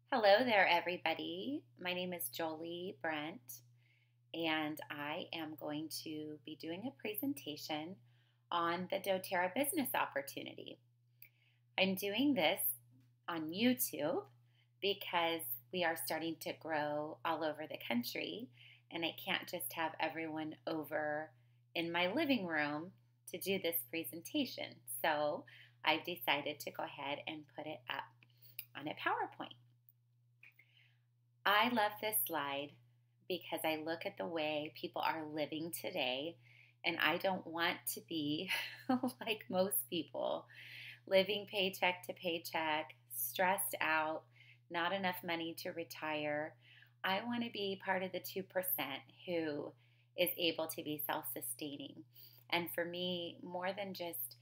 Hello there, everybody. My name is Jolie Brent, and I am going to be doing a presentation on the doTERRA business opportunity. I'm doing this on YouTube because we are starting to grow all over the country, and I can't just have everyone over in my living room to do this presentation. So I've decided to go ahead and put it up on a PowerPoint. I love this slide because I look at the way people are living today, and I don't want to be like most people, living paycheck to paycheck, stressed out, not enough money to retire. I want to be part of the 2% who is able to be self sustaining. And for me, more than just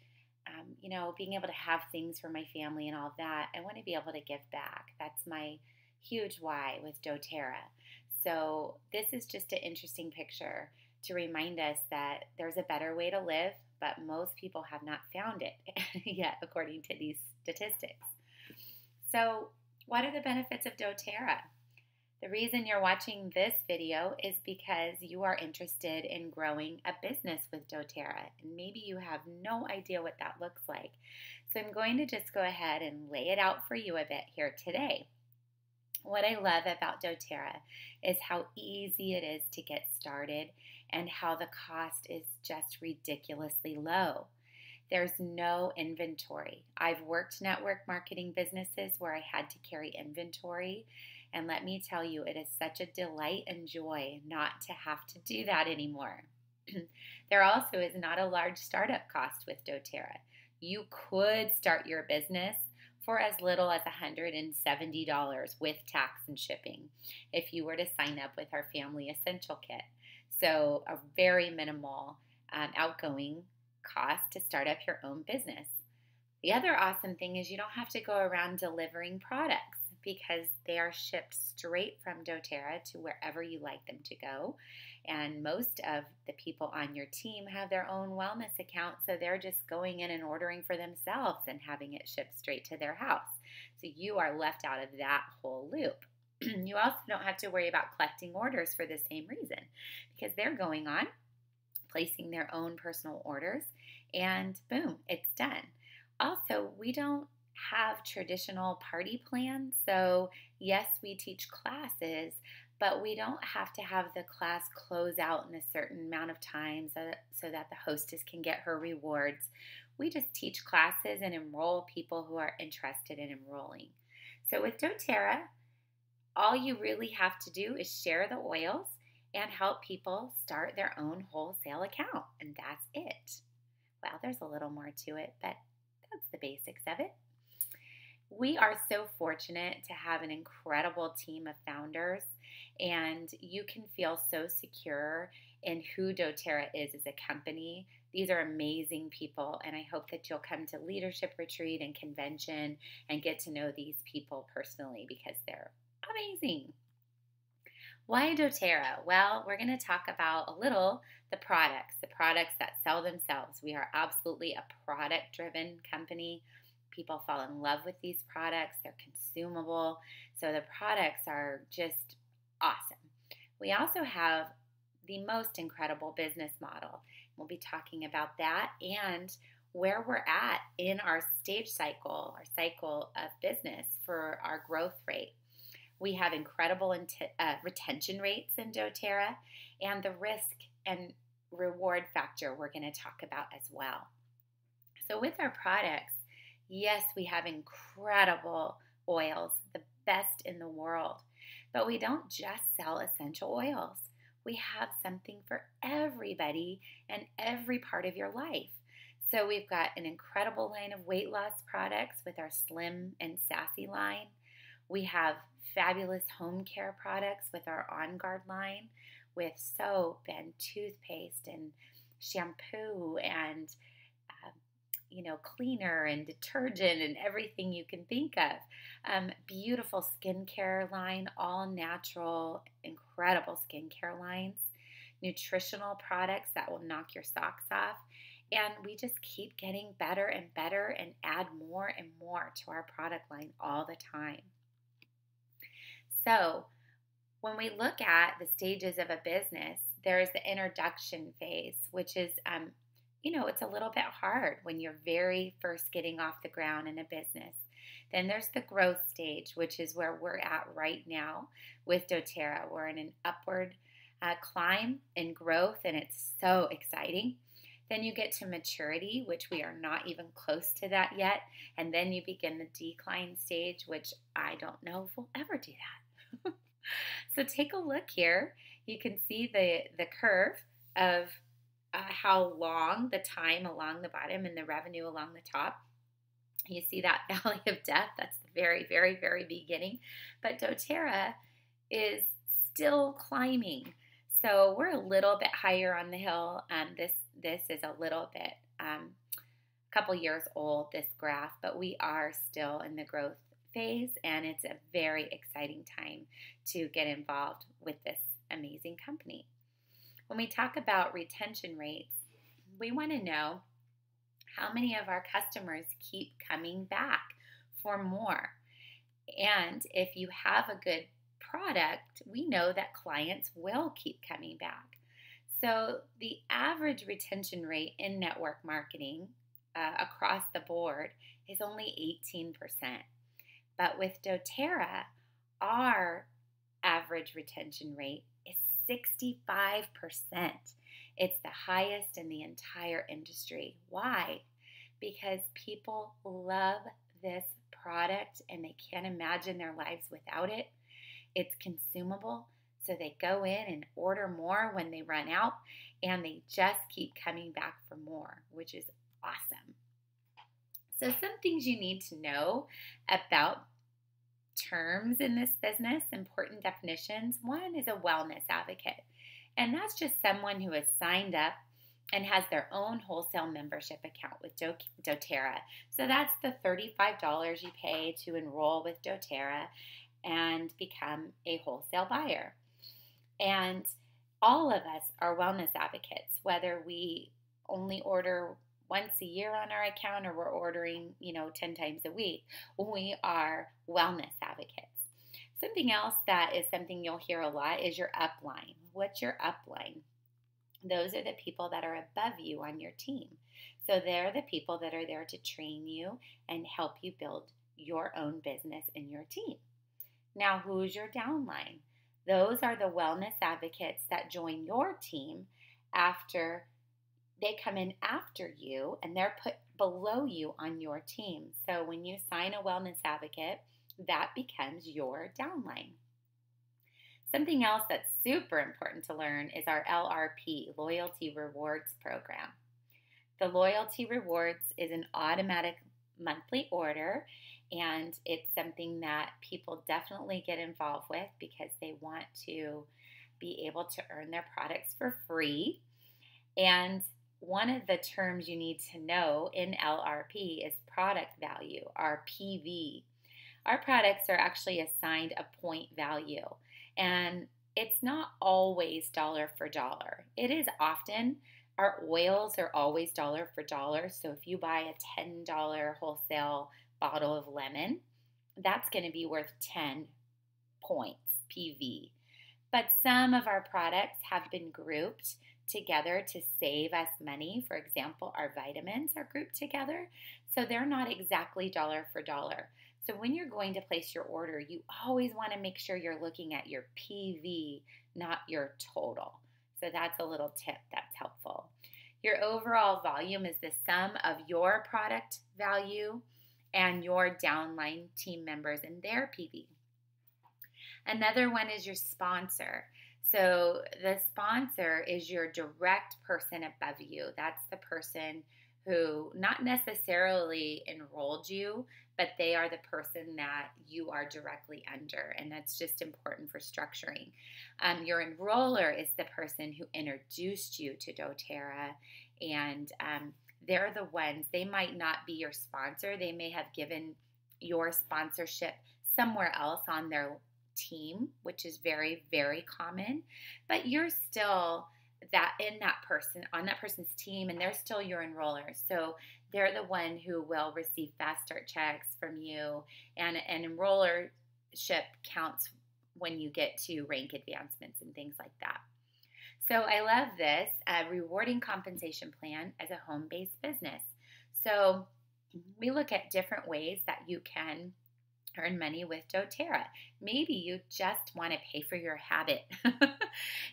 being able to have things for my family and all of that, I want to be able to give back. That's my huge why with doTERRA. So this is just an interesting picture to remind us that there's a better way to live, but most people have not found it yet, according to these statistics. So what are the benefits of doTERRA? The reason you're watching this video is because you are interested in growing a business with doTERRA, and maybe you have no idea what that looks like. So I'm going to just go ahead and lay it out for you a bit here today. What I love about doTERRA is how easy it is to get started and how the cost is just ridiculously low. There's no inventory. I've worked network marketing businesses where I had to carry inventory, and let me tell you, it is such a delight and joy not to have to do that anymore. There also is not a large startup cost with doTERRA. You could start your business for as little as $170 with tax and shipping if you were to sign up with our Family Essential Kit. So a very minimal outgoing cost to start up your own business. The other awesome thing is you don't have to go around delivering products because they are shipped straight from doTERRA to wherever you like them to go. And most of the people on your team have their own wellness account, so they're just going in and ordering for themselves and having it shipped straight to their house. So you are left out of that whole loop. You also don't have to worry about collecting orders for the same reason because they're going on, placing their own personal orders, and boom, it's done. Also, we don't have traditional party plans. So yes, we teach classes, but we don't have to have the class close out in a certain amount of time so that the hostess can get her rewards. We just teach classes and enroll people who are interested in enrolling. So with doTERRA, all you really have to do is share the oils and help people start their own wholesale account. And that's it. Well, there's a little more to it, but that's the basics of it. We are so fortunate to have an incredible team of founders, and you can feel so secure in who doTERRA is as a company. These are amazing people, and I hope that you'll come to leadership retreat and convention and get to know these people personally because they're amazing. Why doTERRA? Well, we're going to talk about a little the products that sell themselves. We are absolutely a product-driven company. People fall in love with these products. They're consumable. So the products are just awesome. We also have the most incredible business model. We'll be talking about that and where we're at in our stage cycle, our cycle of business for our growth rate. We have incredible retention rates in doTERRA, and the risk and reward factor we're going to talk about as well. So with our products, yes, we have incredible oils, the best in the world, but we don't just sell essential oils. We have something for everybody and every part of your life. So we've got an incredible line of weight loss products with our Slim and Sassy line. We have fabulous home care products with our On Guard line with soap and toothpaste and shampoo and cleaner and detergent and everything you can think of. Beautiful skincare line, all natural, incredible skincare lines, nutritional products that will knock your socks off. And we just keep getting better and better and add more and more to our product line all the time. So when we look at the stages of a business, there's the introduction phase, which is, it's a little bit hard when you're very first getting off the ground in a business. Then there's the growth stage, which is where we're at right now with doTERRA. We're in an upward climb in growth, and it's so exciting. Then you get to maturity, which we are not even close to that yet. And then you begin the decline stage, which I don't know if we'll ever do that. So take a look here. You can see the curve of how long the time along the bottom and the revenue along the top. You see that valley of death. That's the very, very, very beginning. But doTERRA is still climbing. So we're a little bit higher on the hill. This is a little bit, a couple years old, this graph, but we are still in the growth phase, and it's a very exciting time to get involved with this amazing company. When we talk about retention rates, we want to know how many of our customers keep coming back for more. And if you have a good product, we know that clients will keep coming back. So the average retention rate in network marketing across the board is only 18%. But with doTERRA, our average retention rate is 65%. It's the highest in the entire industry. Why? Because people love this product and they can't imagine their lives without it. It's consumable, so they go in and order more when they run out, and they just keep coming back for more, which is awesome. So some things you need to know about terms in this business, important definitions. One is a wellness advocate, and that's just someone who has signed up and has their own wholesale membership account with doTERRA. So that's the $35 you pay to enroll with doTERRA and become a wholesale buyer. And all of us are wellness advocates, whether we only order once a year on our account or we're ordering, 10 times a week. We are wellness advocates. Something else that is something you'll hear a lot is your upline. What's your upline? Those are the people that are above you on your team. So they're the people that are there to train you and help you build your own business and your team. Now, who's your downline? Those are the wellness advocates that join your team after they come in after you, and they're put below you on your team. So when you sign a wellness advocate, that becomes your downline. Something else that's super important to learn is our LRP, Loyalty Rewards Program. The Loyalty Rewards is an automatic monthly order, and it's something that people definitely get involved with because they want to be able to earn their products for free. And one of the terms you need to know in LRP is product value, our PV. Our products are actually assigned a point value, and it's not always dollar for dollar. It is often. Our oils are always dollar for dollar. So if you buy a $10 wholesale bottle of lemon, that's going to be worth 10 points PV. But some of our products have been grouped together to save us money. For example, our vitamins are grouped together, so they're not exactly dollar for dollar. So when you're going to place your order, you always want to make sure you're looking at your PV, not your total. So that's a little tip that's helpful. Your overall volume is the sum of your product value and your downline team members and their PV. Another one is your sponsor. So the sponsor is your direct person above you. That's the person who not necessarily enrolled you, but they are the person that you are directly under, and that's just important for structuring. Your enroller is the person who introduced you to doTERRA, and they're the ones, they might not be your sponsor. They may have given your sponsorship somewhere else on their team, which is very, very common, but you're still on that person's team, and they're still your enroller. So they're the one who will receive fast start checks from you, and an enrollership counts when you get to rank advancements and things like that. So I love this rewarding compensation plan as a home-based business. So we look at different ways that you can earn money with doTERRA. Maybe you just want to pay for your habit.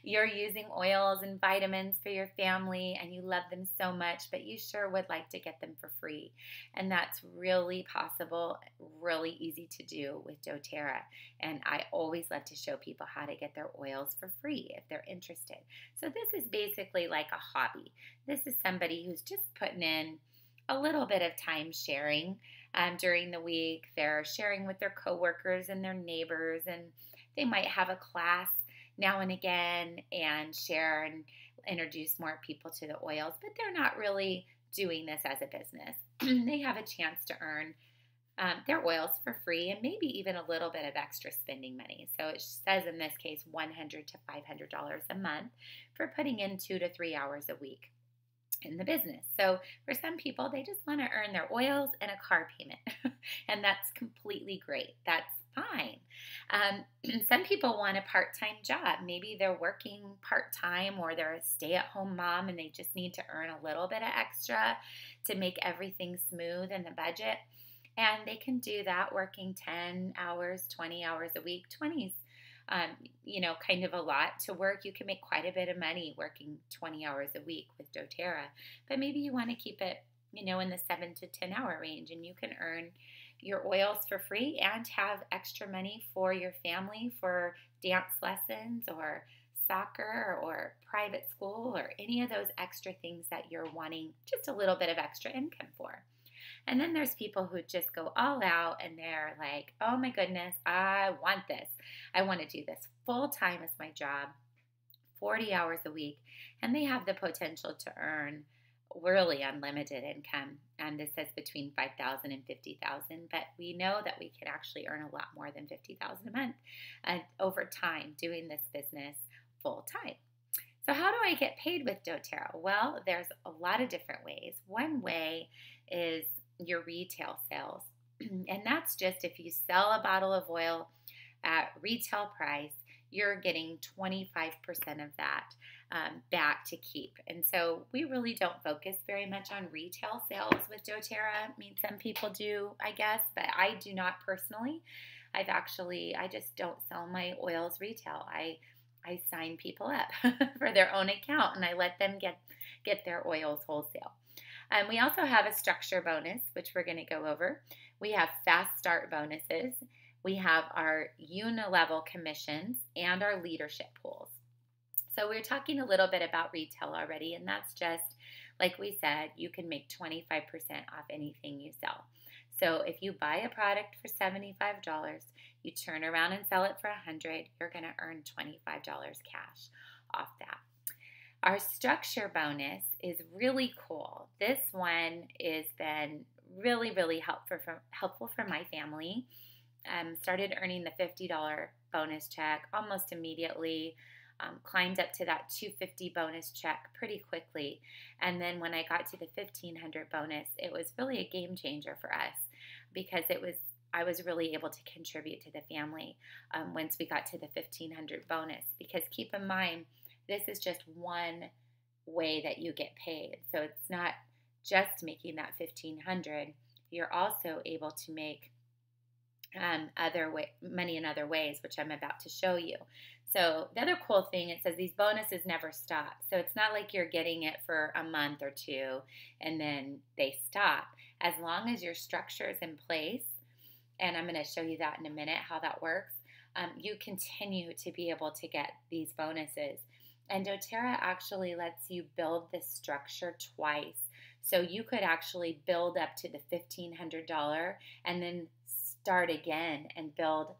You're using oils and vitamins for your family and you love them so much, but you sure would like to get them for free. And that's really possible, really easy to do with doTERRA. And I always love to show people how to get their oils for free if they're interested. So this is basically like a hobby. This is somebody who's just putting in a little bit of time sharing during the week. They're sharing with their coworkers and their neighbors, and they might have a class now and again and share and introduce more people to the oils, but they're not really doing this as a business. They have a chance to earn their oils for free and maybe even a little bit of extra spending money. So it says in this case $100 to $500 a month for putting in 2 to 3 hours a week in the business. So for some people, they just want to earn their oils and a car payment, and that's completely great. That's fine. Some people want a part-time job. Maybe they're working part-time or they're a stay-at-home mom and they just need to earn a little bit of extra to make everything smooth in the budget. And they can do that working 10 hours, 20 hours a week. 20's kind of a lot to work. You can make quite a bit of money working 20 hours a week with doTERRA, but maybe you want to keep it, in the 7 to 10 hour range, and you can earn your oils for free and have extra money for your family for dance lessons or soccer or private school or any of those extra things that you're wanting just a little bit of extra income for. And then there's people who just go all out and they're like, oh my goodness, I want this. I want to do this full time as my job, 40 hours a week. And they have the potential to earn really unlimited income. And this says between $5,000 and $50,000. But we know that we can actually earn a lot more than $50,000 a month over time doing this business full time. So how do I get paid with doTERRA? Well, there's a lot of different ways. One way is your retail sales. And that's just if you sell a bottle of oil at retail price, you're getting 25% of that back to keep. And so we really don't focus very much on retail sales with doTERRA. I mean, some people do, I guess, but I do not personally. I just don't sell my oils retail. I sign people up for their own account and I let them get their oils wholesale. We also have a structure bonus, which we're going to go over. We have fast start bonuses. We have our unilevel commissions and our leadership pools. So we're talking a little bit about retail already, and that's just, like we said, you can make 25% off anything you sell. So if you buy a product for $75, you turn around and sell it for $100, you're going to earn $25 cash off that. Our structure bonus is really cool. This one has been really, really helpful for my family. Started earning the $50 bonus check almost immediately. Climbed up to that $250 bonus check pretty quickly. And then when I got to the $1,500 bonus, it was really a game changer for us because I was really able to contribute to the family once we got to the $1,500 bonus. Because keep in mind, this is just one way that you get paid. So it's not just making that $1,500. You're also able to make money in other ways, which I'm about to show you. So the other cool thing, it says these bonuses never stop. So it's not like you're getting it for a month or two and then they stop. As long as your structure is in place, and I'm going to show you that in a minute, how that works, you continue to be able to get these bonuses. And doTERRA actually lets you build this structure twice. So you could actually build up to the $1,500 and then start again and build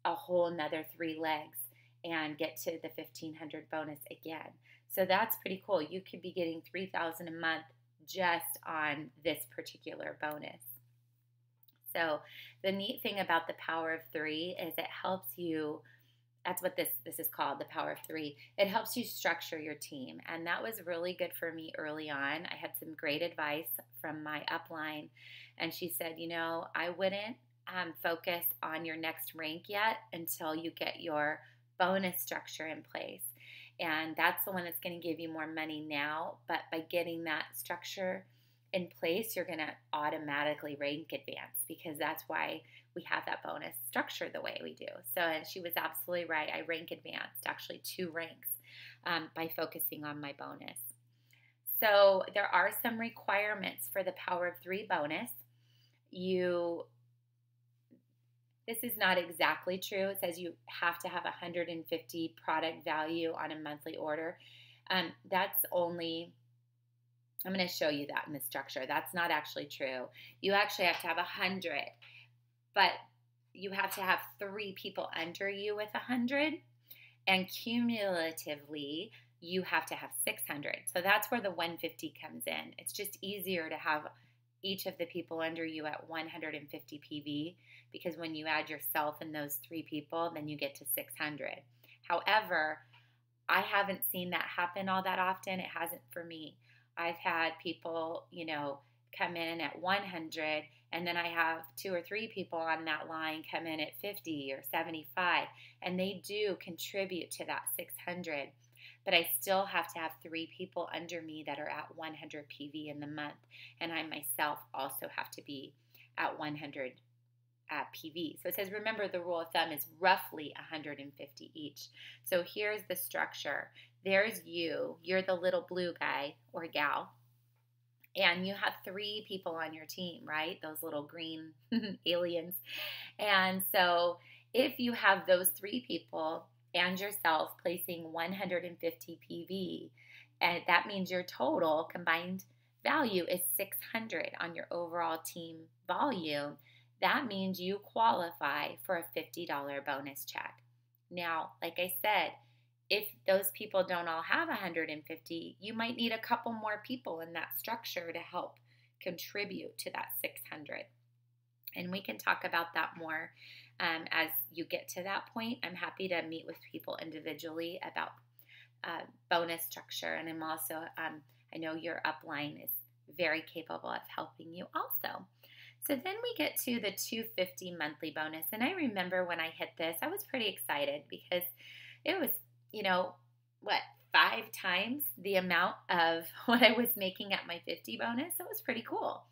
a whole another 3 legs and get to the $1,500 bonus again. So that's pretty cool. You could be getting $3,000 a month just on this particular bonus. So the neat thing about the power of 3 is it helps you. That's what this is called, the power of 3. It helps you structure your team. And that was really good for me early on. I had some great advice from my upline. And she said, I wouldn't focus on your next rank yet until you get your bonus structure in place. And that's the one that's going to give you more money now. But by getting that structure in place, you're going to automatically rank advance, because that's why we have that bonus structure the way we do. So, and she was absolutely right. I rank advanced, actually 2 ranks, by focusing on my bonus. So there are some requirements for the Power of 3 bonus. This is not exactly true. It says you have to have 150 product value on a monthly order. That's only, I'm going to show you that in the structure. That's not actually true. You actually have to have 100, but you have to have 3 people under you with 100, and cumulatively you have to have 600. So that's where the 150 comes in. It's just easier to have each of the people under you at 150 PV, because when you add yourself and those 3 people, then you get to 600. However, I haven't seen that happen all that often. It hasn't for me. I've had people, come in at 100, and then I have 2 or 3 people on that line come in at 50 or 75, and they do contribute to that 600. But I still have to have 3 people under me that are at 100 PV in the month, and I myself also have to be at 100 PV. So it says, remember, the rule of thumb is roughly 150 each. So here's the structure. There's you. You're the little blue guy or gal, and you have 3 people on your team, right? Those little green aliens. And so if you have those 3 people and yourself placing 150 PV, and that means your total combined value is 600 on your overall team volume. That means you qualify for a $50 bonus check. Now, like I said, if those people don't all have 150, you might need a couple more people in that structure to help contribute to that 600. And we can talk about that more as you get to that point. I'm happy to meet with people individually about bonus structure. And I'm also, I know your upline is very capable of helping you also. So then we get to the $250 monthly bonus. And I remember when I hit this, I was pretty excited because it was, 5 times the amount of what I was making at my 50 bonus. It was pretty cool.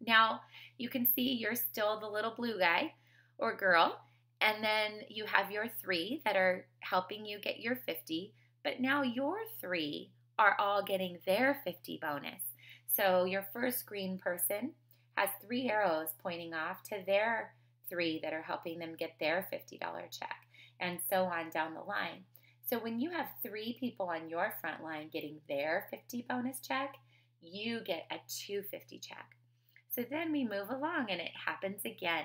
Now you can see you're still the little blue guy or girl, and then you have your 3 that are helping you get your 50, but now your 3 are all getting their 50 bonus. So your first green person has 3 arrows pointing off to their 3 that are helping them get their $50 check, and so on down the line. So when you have 3 people on your front line getting their 50 bonus check, you get a $250 check. So then we move along and it happens again.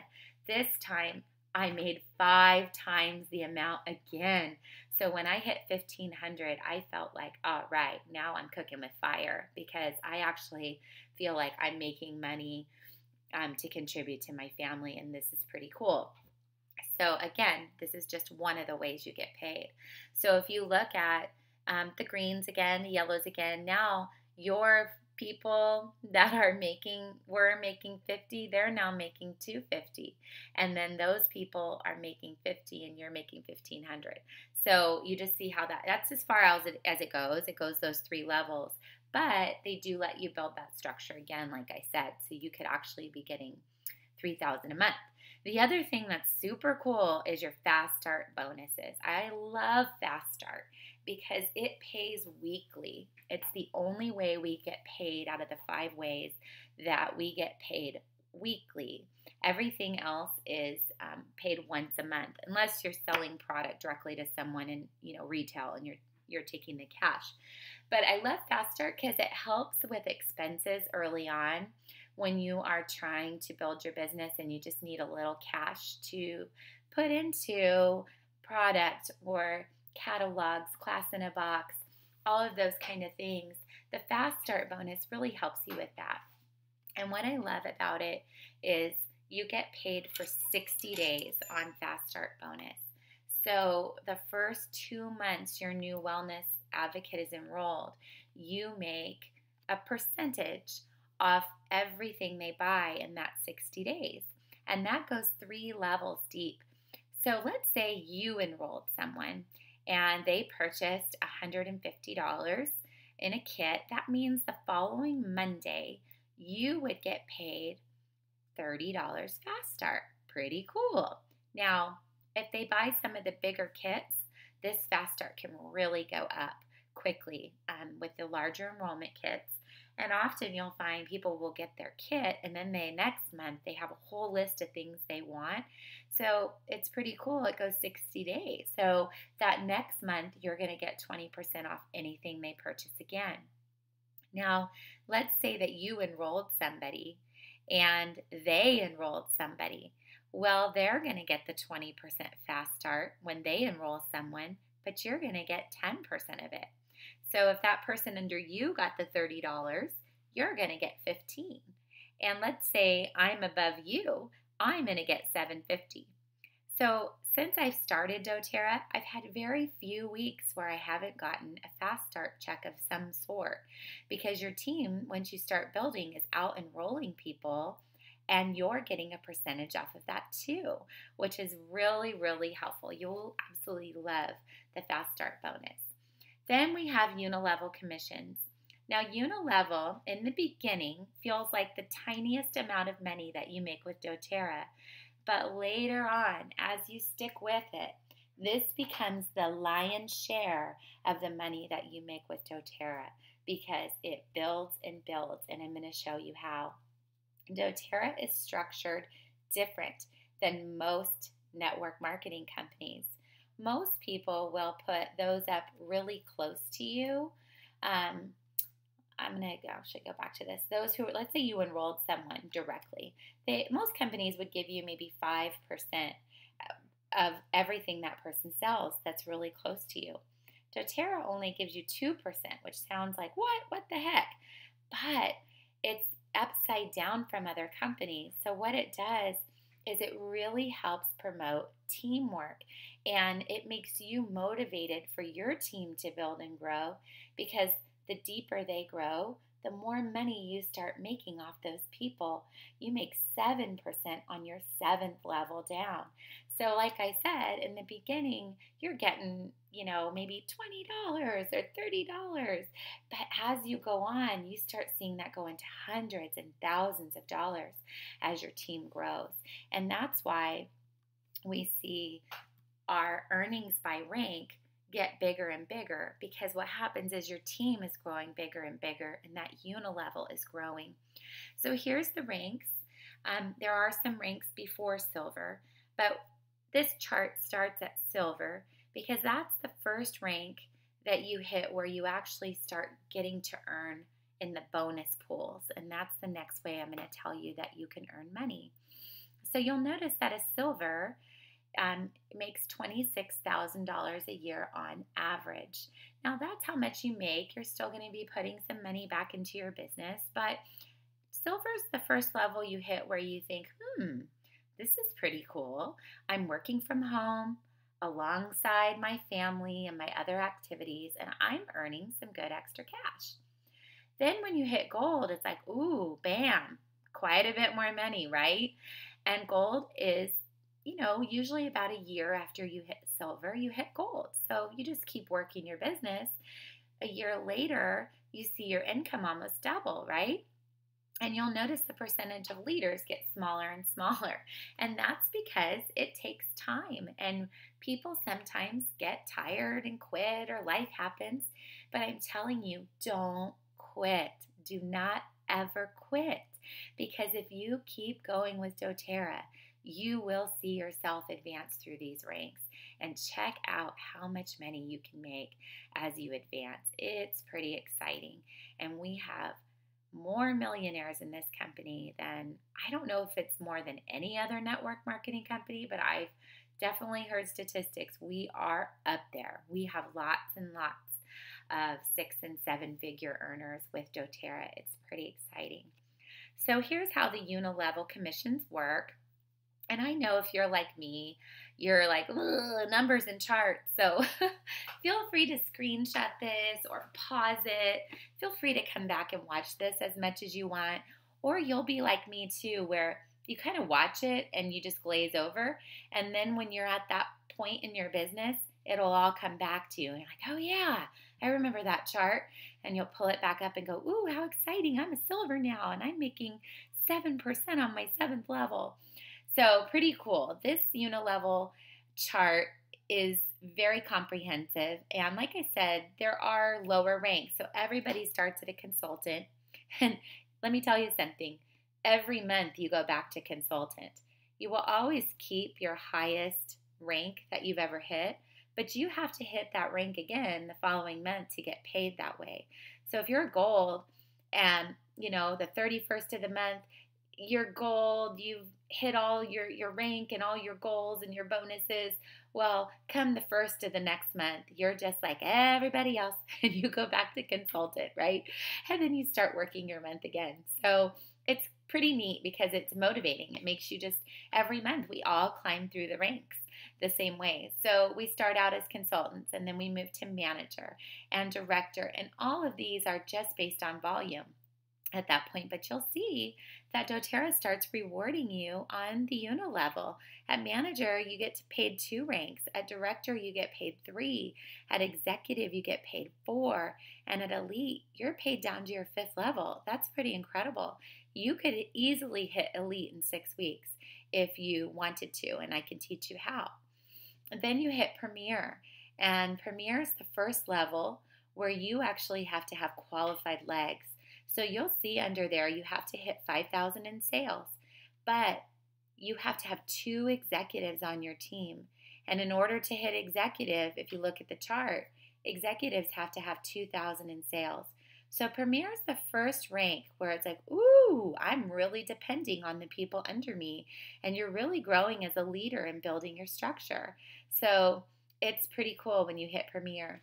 This time I made 5 times the amount again. So when I hit 1,500, I felt like, all right, now I'm cooking with fire, because I actually feel like I'm making money to contribute to my family, and this is pretty cool. So again, this is just one of the ways you get paid. So if you look at the greens again, the yellows again, now your people that were making 50, they're now making 250. And then those people are making 50 and you're making 1,500. So you just see how that's as far as it goes. It goes those 3 levels. But they do let you build that structure again, like I said. So you could actually be getting $3,000 a month. The other thing that's super cool is your Fast Start bonuses. I love Fast Start because it pays weekly. It's the only way we get paid out of the 5 ways that we get paid weekly. Everything else is paid once a month, unless you're selling product directly to someone in retail and you're taking the cash. But I love Fast Start because it helps with expenses early on when you are trying to build your business and you just need a little cash to put into product or catalogs, class in a box, all of those kind of things. The Fast Start bonus really helps you with that. And what I love about it is you get paid for 60 days on Fast Start bonus. So the first 2 months your new wellness advocate is enrolled, you make a percentage off everything they buy in that 60 days. and that goes 3 levels deep. So let's say you enrolled someone and they purchased $150 in a kit. That means the following Monday, you would get paid $30 Fast Start. Pretty cool. Now, if they buy some of the bigger kits, this Fast Start can really go up quickly with the larger enrollment kits. And often you'll find people will get their kit and then next month they have a whole list of things they want. So it's pretty cool. It goes 60 days. So that next month you're going to get 20% off anything they purchase again. Now, let's say that you enrolled somebody and they enrolled somebody. Well, they're going to get the 20% Fast Start when they enroll someone, but you're going to get 10% of it. So if that person under you got the $30, you're going to get $15. And let's say I'm above you, I'm going to get $7.50. So since I've started doTERRA, I've had very few weeks where I haven't gotten a Fast Start check of some sort, because your team, once you start building, is out enrolling people and you're getting a percentage off of that too, which is really, really helpful. You'll absolutely love the Fast Start bonus. Then we have unilevel commissions. Now, unilevel in the beginning feels like the tiniest amount of money that you make with doTERRA, but later on, as you stick with it, this becomes the lion's share of the money that you make with doTERRA, because it builds and builds, and I'm going to show you how. doTERRA is structured different than most network marketing companies. Most people will put those up really close to you. I should go back to this. Those who, let's say you enrolled someone directly. Most companies would give you maybe 5% of everything that person sells that's really close to you. doTERRA only gives you 2%, which sounds like, what the heck? But it's upside down from other companies. So what it does is it really helps promote teamwork, and it makes you motivated for your team to build and grow, because the deeper they grow, the more money you start making off those people. You make 7% on your 7th level down. So like I said, in the beginning, you're getting, maybe $20 or $30. But as you go on, you start seeing that go into hundreds and thousands of dollars as your team grows. And that's why we see our earnings by rank get bigger and bigger, because what happens is your team is growing bigger and bigger, and that unilevel is growing. So here's the ranks. There are some ranks before silver, but this chart starts at silver because that's the first rank that you hit where you actually start getting to earn in the bonus pools, and that's the next way I'm going to tell you that you can earn money. So you'll notice that a silver makes $26,000 a year on average. Now that's how much you make. You're still going to be putting some money back into your business, but silver's the first level you hit where you think, this is pretty cool. I'm working from home alongside my family and my other activities, and I'm earning some good extra cash. Then when you hit gold, it's like, ooh, bam, quite a bit more money, right? And gold is, usually about a year after you hit silver, you hit gold. So you just keep working your business. A year later, you see your income almost double, right? And you'll notice the percentage of leaders get smaller and smaller. And that's because it takes time. And people sometimes get tired and quit, or life happens. But I'm telling you, don't quit. Do not ever quit. Because if you keep going with doTERRA, you will see yourself advance through these ranks, and check out how much money you can make as you advance. It's pretty exciting. And we have more millionaires in this company than, I don't know if it's more than any other network marketing company, but I've definitely heard statistics. We are up there. We have lots and lots of 6- and 7-figure earners with doTERRA. It's pretty exciting. So here's how the unilevel commissions work. And I know if you're like me, you're like, numbers and charts. So feel free to screenshot this or pause it. Feel free to come back and watch this as much as you want. Or you'll be like me too, where you kind of watch it and you just glaze over. And then when you're at that point in your business, it'll all come back to you. And you're like, oh, yeah, I remember that chart. And you'll pull it back up and go, ooh, how exciting. I'm a silver now, and I'm making 7% on my 7th level. So pretty cool. This unilevel chart is very comprehensive. And like I said, there are lower ranks. So everybody starts at a consultant. And let me tell you something. Every month you go back to consultant. You will always keep your highest rank that you've ever hit, but you have to hit that rank again the following month to get paid that way. So if you're gold and, the 31st of the month, you're gold, you've hit all your rank and all your goals and your bonuses. Well, come the first of the next month, you're just like everybody else and you go back to consultant, right? And then you start working your month again. So it's pretty neat because it's motivating. It makes you just, every month we all climb through the ranks the same way. So we start out as consultants and then we move to manager and director. And all of these are just based on volume at that point, but you'll see that doTERRA starts rewarding you on the level. At manager, you get paid 2 ranks. At director, you get paid 3. At executive, you get paid 4. And at elite, you're paid down to your 5th level. That's pretty incredible. You could easily hit elite in 6 weeks if you wanted to, and I can teach you how. Then you hit premier, and premier is the first level where you actually have to have qualified legs. So you'll see under there you have to hit 5,000 in sales, but you have to have 2 executives on your team. And in order to hit executive, if you look at the chart, executives have to have 2,000 in sales. So premier is the first rank where it's like, ooh, I'm really depending on the people under me, and you're really growing as a leader and building your structure. So it's pretty cool when you hit premier.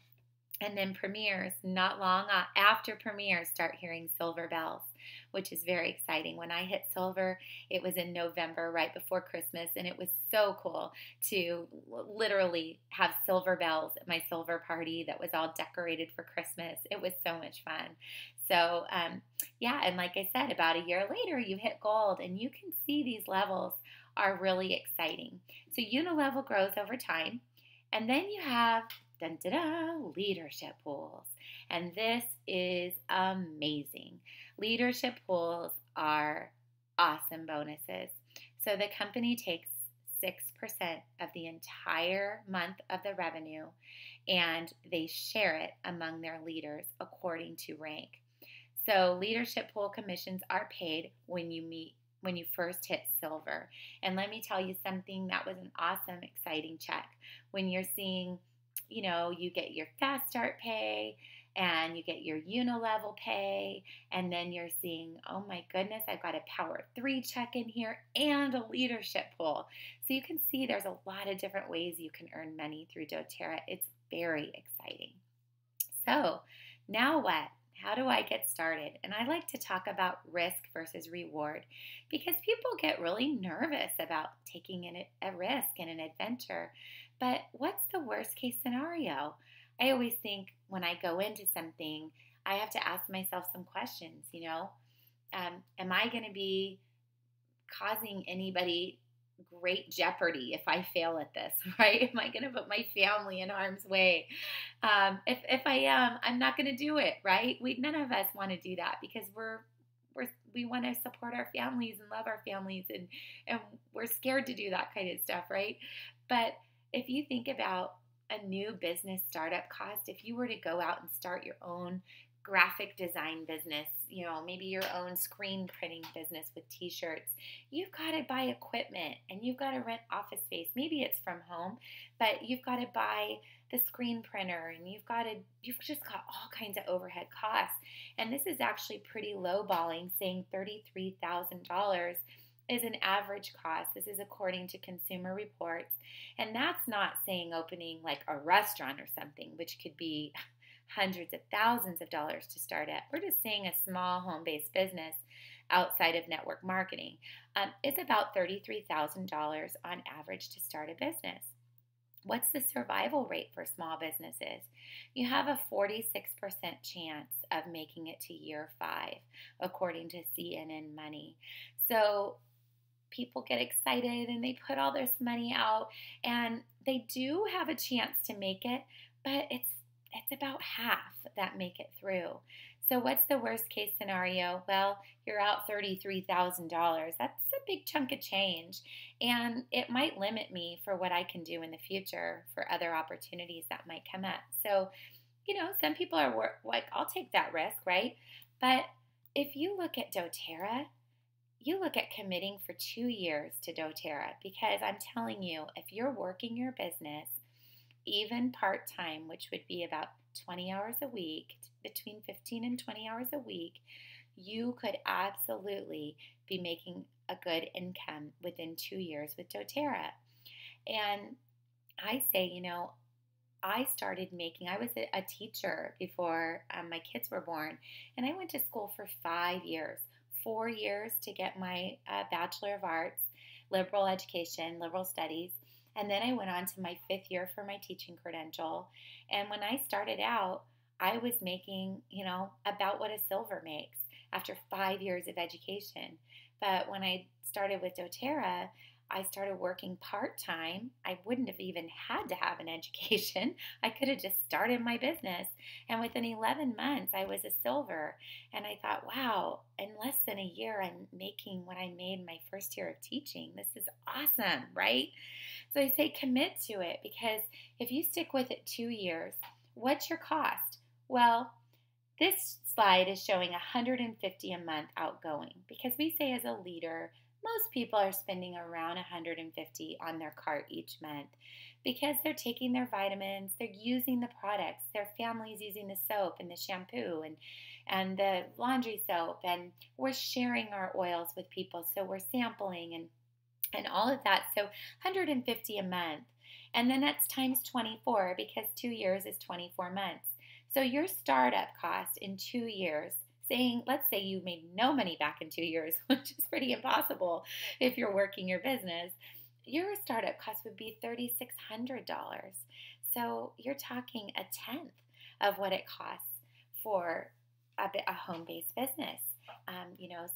And then premiers, not long after premiers, start hearing silver bells, which is very exciting. When I hit silver, it was in November, right before Christmas, and it was so cool to literally have silver bells at my silver party that was all decorated for Christmas. It was so much fun. So, yeah, and like I said, about a year later, you hit gold, and you can see these levels are really exciting. So unilevel grows over time, and then you have dun, dun, dun, leadership pools. And this is amazing. Leadership pools are awesome bonuses. So the company takes 6% of the entire month of the revenue and they share it among their leaders according to rank. So leadership pool commissions are paid when you first hit silver. And let me tell you something, that was an awesome, exciting check. When you're seeing you get your fast start pay and you get your unilevel pay, and then you're seeing, oh my goodness, I've got a power 3 check in here and a leadership pool. So you can see there's a lot of different ways you can earn money through doTERRA. It's very exciting. So now what? How do I get started? And I like to talk about risk versus reward because people get really nervous about taking a risk in an adventure. But what's the worst case scenario? I always think when I go into something, I have to ask myself some questions, am I going to be causing anybody great jeopardy if I fail at this, right? Am I going to put my family in harm's way? If I am, I'm not going to do it, right? None of us want to do that because we want to support our families and love our families, and we're scared to do that kind of stuff, right? But if you think about a new business startup cost, if you were to go out and start your own graphic design business, maybe your own screen printing business with t-shirts, you've got to buy equipment and you've got to rent office space. Maybe it's from home, but you've got to buy the screen printer and you've just got all kinds of overhead costs. And this is actually pretty lowballing, saying $33,000 is an average cost. This is according to Consumer Reports. And that's not saying opening like a restaurant or something, which could be hundreds of thousands of dollars to start at. We're just saying a small home-based business outside of network marketing. It's about $33,000 on average to start a business. What's the survival rate for small businesses? You have a 46% chance of making it to year 5, according to CNN Money. So people get excited and they put all this money out, and they do have a chance to make it, but it's about half that make it through. So what's the worst case scenario? Well, you're out $33,000. That's a big chunk of change, and it might limit me for what I can do in the future for other opportunities that might come up. So, some people are like, I'll take that risk, right? But if you look at doTERRA, you look at committing for 2 years to doTERRA, because I'm telling you, if you're working your business, even part time, which would be about 20 hours a week, between 15 and 20 hours a week, you could absolutely be making a good income within 2 years with doTERRA. And I say, I was a teacher before my kids were born, and I went to school for 5 years, 4 years to get my Bachelor of Arts, liberal education, liberal studies. And then I went on to my 5th year for my teaching credential. And when I started out, I was making, about what a silver makes after 5 years of education. But when I started with doTERRA, I started working part-time. I wouldn't have even had to have an education. I could have just started my business. And within 11 months, I was a silver. And I thought, wow, in less than a year, I'm making what I made my first year of teaching. This is awesome, right? So I say commit to it, because if you stick with it 2 years, what's your cost? Well, this slide is showing $150 a month outgoing, because we say as a leader, most people are spending around $150 on their cart each month, because they're taking their vitamins, they're using the products, their family's using the soap and the shampoo and the laundry soap, and we're sharing our oils with people, so we're sampling and all of that. So $150 a month. And then that's times 24, because 2 years is 24 months. So your startup cost in 2 years, let's say you made no money back in 2 years, which is pretty impossible if you're working your business, your startup cost would be $3,600. So you're talking a tenth of what it costs for a home-based business.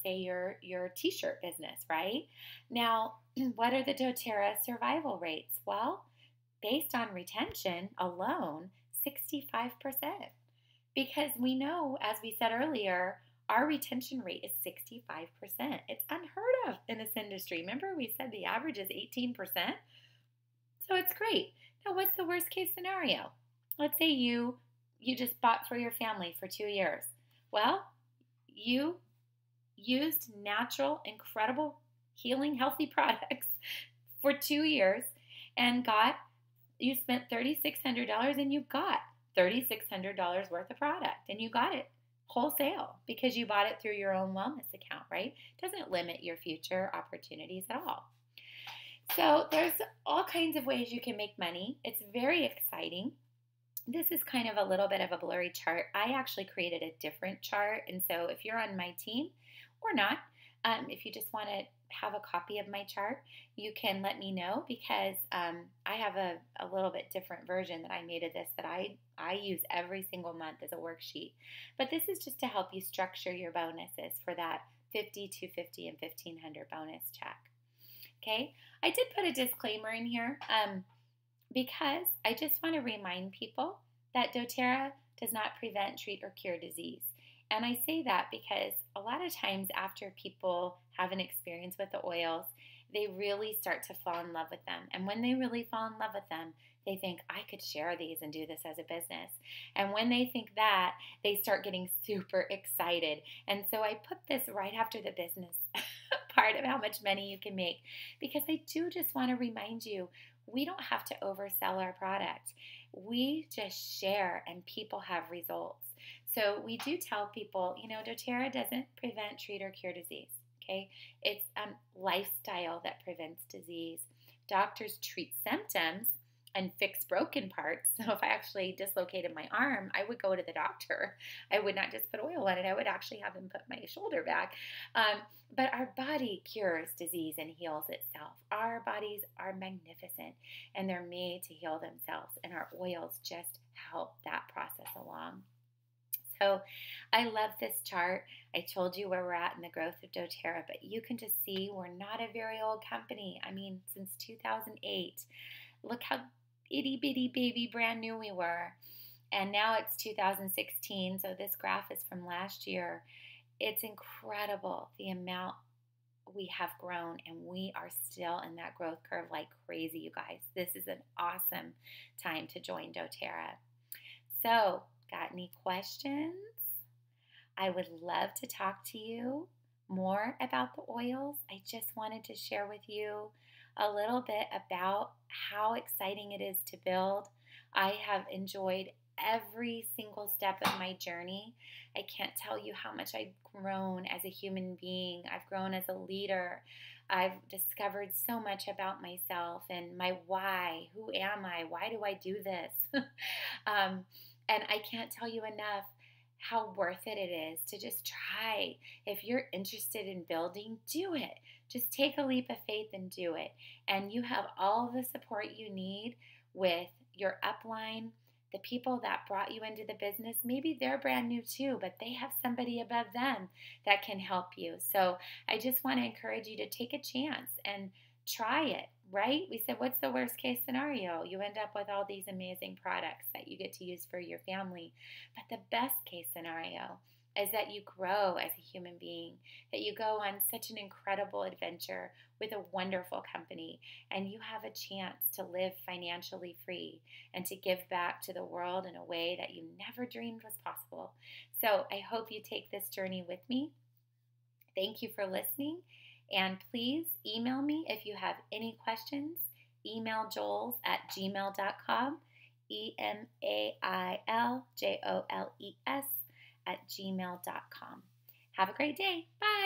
Say your t-shirt business, right? Now, what are the doTERRA survival rates? Well, based on retention alone, 65%. Because we know, as we said earlier, our retention rate is 65%. It's unheard of in this industry. Remember, we said the average is 18%? So it's great. Now, what's the worst case scenario? Let's say you just bought for your family for 2 years. Well, you used natural, incredible, healing, healthy products for 2 years and you spent $3,600 and you got $3,600 worth of product, and you got it wholesale because you bought it through your own wellness account, right? It doesn't limit your future opportunities at all. So there's all kinds of ways you can make money. It's very exciting. This is kind of a little bit of a blurry chart. I actually created a different chart, and so if you're on my team or not, if you just want to have a copy of my chart, you can let me know, because I have a little bit different version that I made of this that I use every single month as a worksheet. But this is just to help you structure your bonuses for that 50, 250, and 1,500 bonus check. Okay, I did put a disclaimer in here because I just want to remind people that doTERRA does not prevent, treat, or cure disease. And I say that because a lot of times after people have an experience with the oils, they really start to fall in love with them. And when they really fall in love with them, they think, I could share these and do this as a business. And when they think that, they start getting super excited. And so I put this right after the business part of how much money you can make, because I do just want to remind you, we don't have to oversell our product. We just share and people have results. So we do tell people, doTERRA doesn't prevent, treat, or cure disease. Okay, it's lifestyle that prevents disease. Doctors treat symptoms and fix broken parts. So if I actually dislocated my arm, I would go to the doctor. I would not just put oil on it. I would actually have them put my shoulder back. But our body cures disease and heals itself. Our bodies are magnificent, and they're made to heal themselves, and our oils just help that process along. So I love this chart. I told you where we're at in the growth of doTERRA, but you can just see we're not a very old company. I mean, since 2008, look how itty bitty baby brand new we were. And now it's 2016, so this graph is from last year. It's incredible the amount we have grown, and we are still in that growth curve like crazy, you guys. This is an awesome time to join doTERRA. So, got any questions? I would love to talk to you more about the oils. I just wanted to share with you a little bit about how exciting it is to build. I have enjoyed every single step of my journey. I can't tell you how much I've grown as a human being. I've grown as a leader. I've discovered so much about myself and my why. Who am I? Why do I do this? And I can't tell you enough how worth it is to just try. If you're interested in building, do it. Just take a leap of faith and do it. And you have all the support you need with your upline. The people that brought you into the business, maybe they're brand new too, but they have somebody above them that can help you. So I just want to encourage you to take a chance and try it, right? We said, what's the worst case scenario? You end up with all these amazing products that you get to use for your family. But the best case scenario is that you grow as a human being, that you go on such an incredible adventure with a wonderful company, and you have a chance to live financially free and to give back to the world in a way that you never dreamed was possible. So I hope you take this journey with me. Thank you for listening, and please email me if you have any questions. Email joles@gmail.com, emailjoles@gmail.com. Have a great day. Bye.